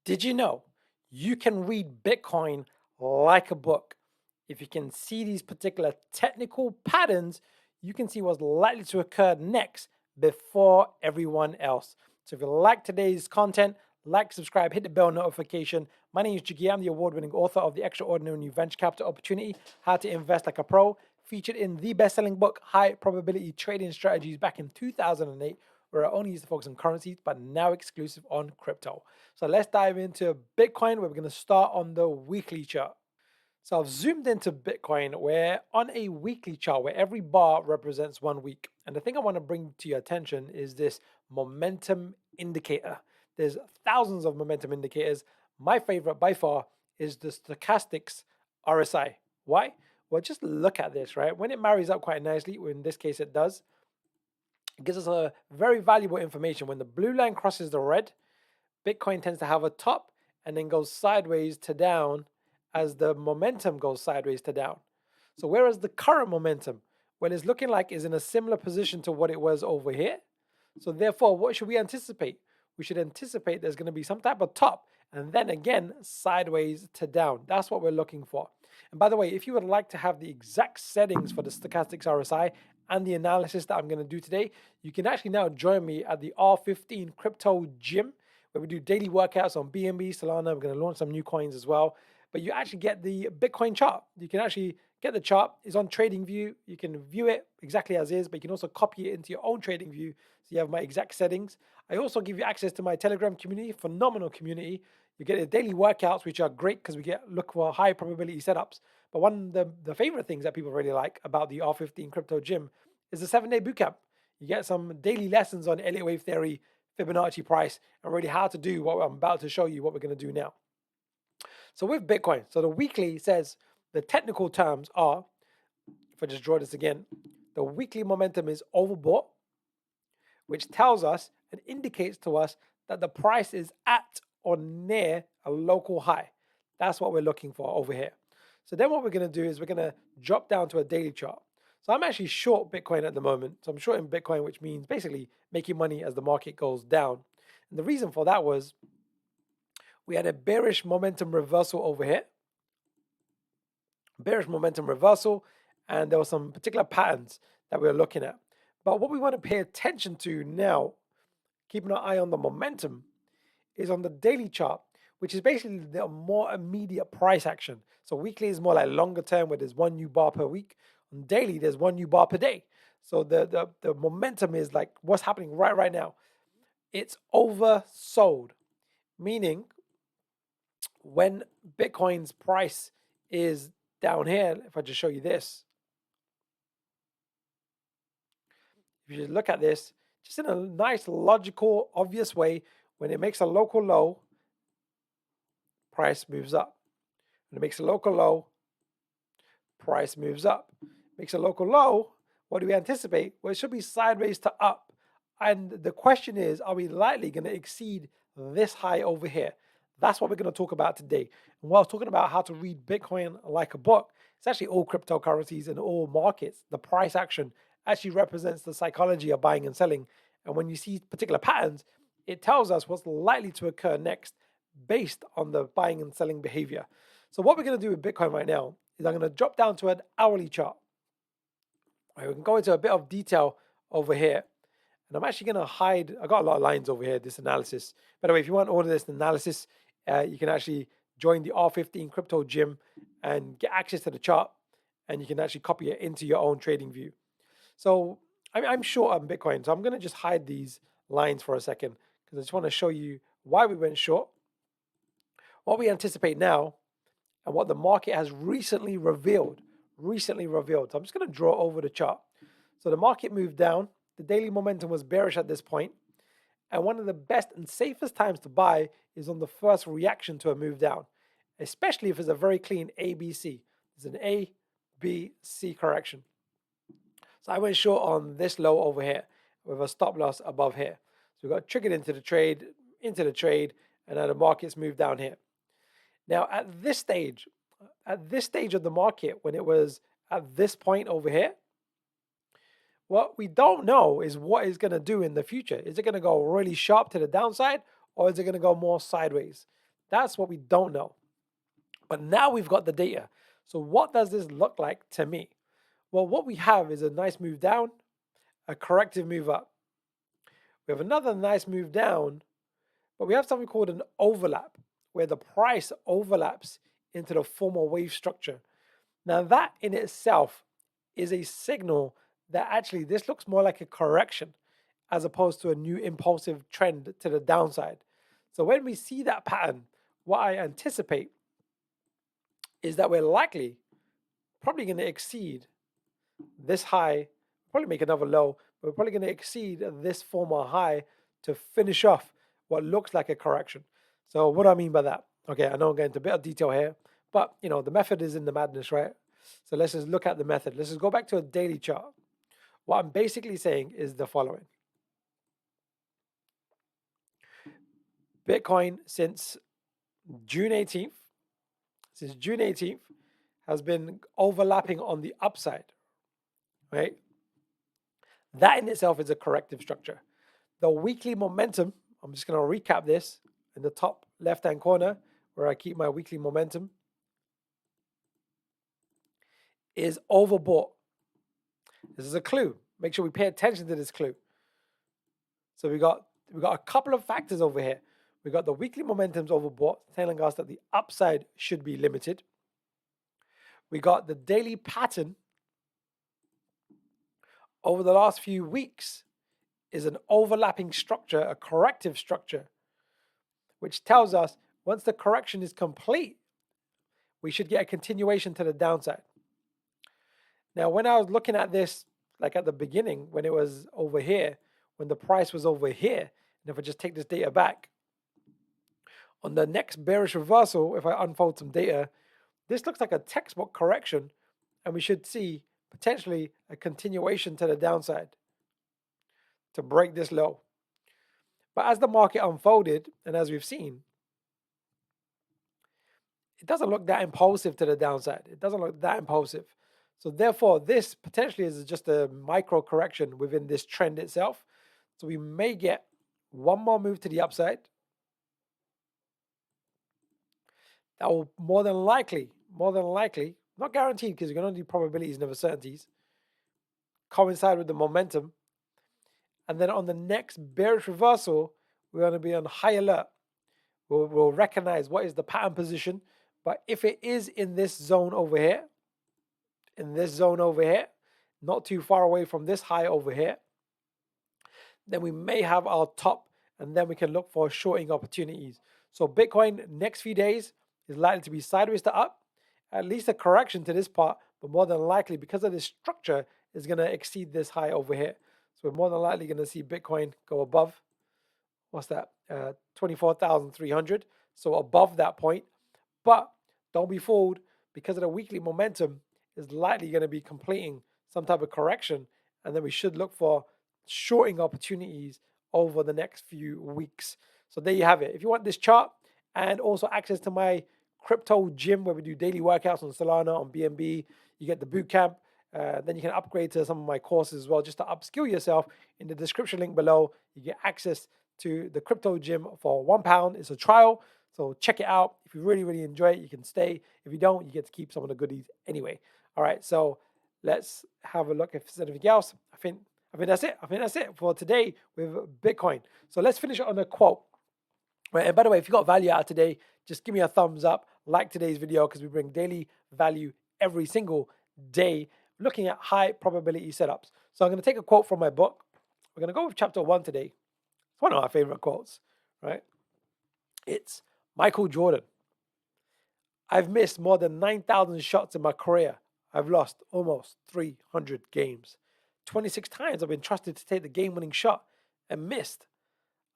Did you know you can read Bitcoin like a book? If you can see these particular technical patterns, you can see what's likely to occur next before everyone else. So if you like today's content, like, subscribe, hit the bell notification. My name is Jiggy. I'm the award-winning author of The Extraordinary New Venture Capital Opportunity, How to Invest Like a Pro, featured in the best-selling book, High Probability Trading Strategies, back in 2008, where I only used to focus on currencies, but now exclusive on crypto. So let's dive into Bitcoin, where we're going to start on the weekly chart. So I've zoomed into Bitcoin. We're on a weekly chart where every bar represents 1 week. And the thing I want to bring to your attention is this momentum indicator. There's thousands of momentum indicators. My favorite by far is the Stochastics RSI. Why? Well, just look at this, right? When it marries up quite nicely, in this case it does, it gives us a very valuable information. When the blue line crosses the red, Bitcoin tends to have a top and then goes sideways to down as the momentum goes sideways to down. So whereas the current momentum, well, it's looking like is in a similar position to what it was over here. So therefore, what should we anticipate? We should anticipate there's going to be some type of top and then again sideways to down. That's what we're looking for. And by the way, if you would like to have the exact settings for the Stochastics RSI and the analysis that I'm going to do today, you can actually now join me at the R15 Crypto Gym, where we do daily workouts on BNB Solana. We're going to launch some new coins as well. But you actually get the Bitcoin chart. You can actually get the chart. It's on TradingView. You can view it exactly as is, but you can also copy it into your own TradingView. So you have my exact settings. I also give you access to my Telegram community, phenomenal community. You get the daily workouts, which are great because we look for high probability setups. But one of the favorite things that people really like about the R15 Crypto Gym is the 7-day bootcamp. You get some daily lessons on Elliott wave theory, Fibonacci price, and really how to do what I'm about to show you what we're going to do now. So with Bitcoin, so the weekly says the technical terms are, if I just draw this again, the weekly momentum is overbought, which tells us and indicates to us that the price is at or near a local high. That's what we're looking for over here. So then what we're going to do is we're going to drop down to a daily chart. So I'm actually short Bitcoin at the moment. So I'm short in Bitcoin, which means basically making money as the market goes down. And the reason for that was we had a bearish momentum reversal over here. Bearish momentum reversal, and there were some particular patterns that we were looking at. But what we want to pay attention to now, keeping an eye on the momentum, is on the daily chart, which is basically the more immediate price action. So weekly is more like longer term, where there's one new bar per week. On daily, there's one new bar per day. So the momentum is like what's happening right now. It's oversold, meaning when Bitcoin's price is down here, if I just show you this, if you just look at this, just in a nice, logical, obvious way, when it makes a local low, price moves up. When it makes a local low, price moves up. Makes a local low, what do we anticipate? Well, it should be sideways to up. And the question is, are we likely going to exceed this high over here? That's what we're going to talk about today. And while talking about how to read Bitcoin like a book, it's actually all cryptocurrencies and all markets. The price action actually represents the psychology of buying and selling. And when you see particular patterns, it tells us what's likely to occur next based on the buying and selling behavior. So what we're going to do with Bitcoin right now is I'm going to drop down to an hourly chart. All right, we can go into a bit of detail over here. And I'm actually going to hide, I got a lot of lines over here, this analysis. By the way, if you want all of this analysis, you can actually join the R15 Crypto Gym and get access to the chart, and you can actually copy it into your own trading view. So I'm short on Bitcoin, so I'm going to just hide these lines for a second because I just want to show you why we went short, what we anticipate now, and what the market has recently revealed. So I'm just going to draw over the chart. So the market moved down. The daily momentum was bearish at this point. And one of the best and safest times to buy is on the first reaction to a move down, especially if it's a very clean ABC. It's an A, B, C correction. So I went short on this low over here with a stop loss above here. So we got triggered into the trade, and now the market's moved down here. Now at this stage of the market, when it was at this point over here, what we don't know is what it's going to do in the future. Is it going to go really sharp to the downside, or is it going to go more sideways? That's what we don't know. But now we've got the data. So what does this look like to me? Well, what we have is a nice move down, a corrective move up. We have another nice move down, but we have something called an overlap, where the price overlaps into the former wave structure. Now, that in itself is a signal that actually this looks more like a correction as opposed to a new impulsive trend to the downside. So when we see that pattern, what I anticipate is that we're likely probably going to exceed this high, probably make another low, but we're probably going to exceed this former high to finish off what looks like a correction. So what do I mean by that? Okay, I know I'm getting into a bit of detail here, but the method is in the madness, right? So let's just look at the method. Let's just go back to a daily chart. What I'm basically saying is the following. Bitcoin since June 18th has been overlapping on the upside, right? That in itself is a corrective structure. The weekly momentum, I'm just going to recap this in the top left-hand corner where I keep my weekly momentum, is overbought. This is a clue. Make sure we pay attention to this clue. So we got a couple of factors over here. We got the weekly momentum's overbought, telling us that the upside should be limited. We got the daily pattern over the last few weeks is an overlapping structure, a corrective structure, which tells us once the correction is complete, we should get a continuation to the downside. Now, when I was looking at this, like at the beginning, when it was over here, when the price was over here, and if I just take this data back, on the next bearish reversal, if I unfold some data, this looks like a textbook correction, and we should see potentially a continuation to the downside to break this low. But as the market unfolded, and as we've seen, it doesn't look that impulsive to the downside. It doesn't look that impulsive. So therefore, this potentially is just a micro correction within this trend itself. So we may get one more move to the upside. That will more than likely, not guaranteed because you're going to do probabilities, never certainties, coincide with the momentum. And then on the next bearish reversal, we're going to be on high alert. We'll recognize what is the pattern position. But if it is in this zone over here, not too far away from this high over here, then we may have our top, and then we can look for shorting opportunities. So Bitcoin next few days is likely to be sideways to up, at least a correction to this part, but more than likely because of this structure is going to exceed this high over here. So we're more than likely going to see Bitcoin go above, 24,300. So above that point, but don't be fooled because of the weekly momentum is likely going to be completing some type of correction, and then we should look for shorting opportunities over the next few weeks. So there you have it. If you want this chart and also access to my crypto gym where we do daily workouts on Solana, on BNB, you get the bootcamp. Then you can upgrade to some of my courses as well, just to upskill yourself. In the description link below, you get access to the crypto gym for £1. It's a trial, so check it out. If you really, really enjoy it, you can stay. If you don't, you get to keep some of the goodies anyway. All right, so let's have a look if there's anything else. I think that's it. I think that's it for today with Bitcoin. So let's finish it on a quote. Right, and by the way, if you got value out of today, just give me a thumbs up, like today's video, because we bring daily value every single day, looking at high probability setups. So I'm going to take a quote from my book. We're going to go with chapter 1 today. It's one of my favorite quotes, right? It's Michael Jordan. I've missed more than 9,000 shots in my career. I've lost almost 300 games. 26 times I've been trusted to take the game-winning shot and missed.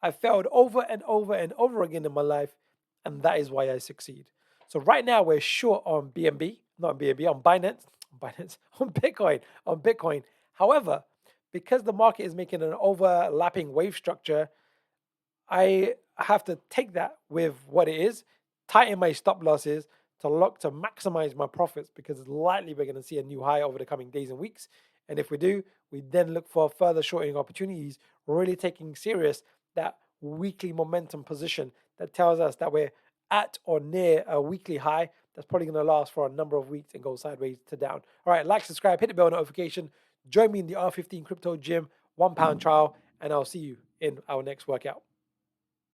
I've failed over and over and over again in my life, and that is why I succeed. So right now we're short on BNB, not on BNB, on Binance, on Bitcoin. However, because the market is making an overlapping wave structure, I have to take that with what it is, tighten my stop losses to look to maximize my profits, because it's likely we're going to see a new high over the coming days and weeks. And if we do, we then look for further shorting opportunities, really taking serious that weekly momentum position that tells us that we're at or near a weekly high. That's probably going to last for a number of weeks and go sideways to down. All right, like, subscribe, hit the bell notification. Join me in the R15 Crypto Gym £1 trial, and I'll see you in our next workout.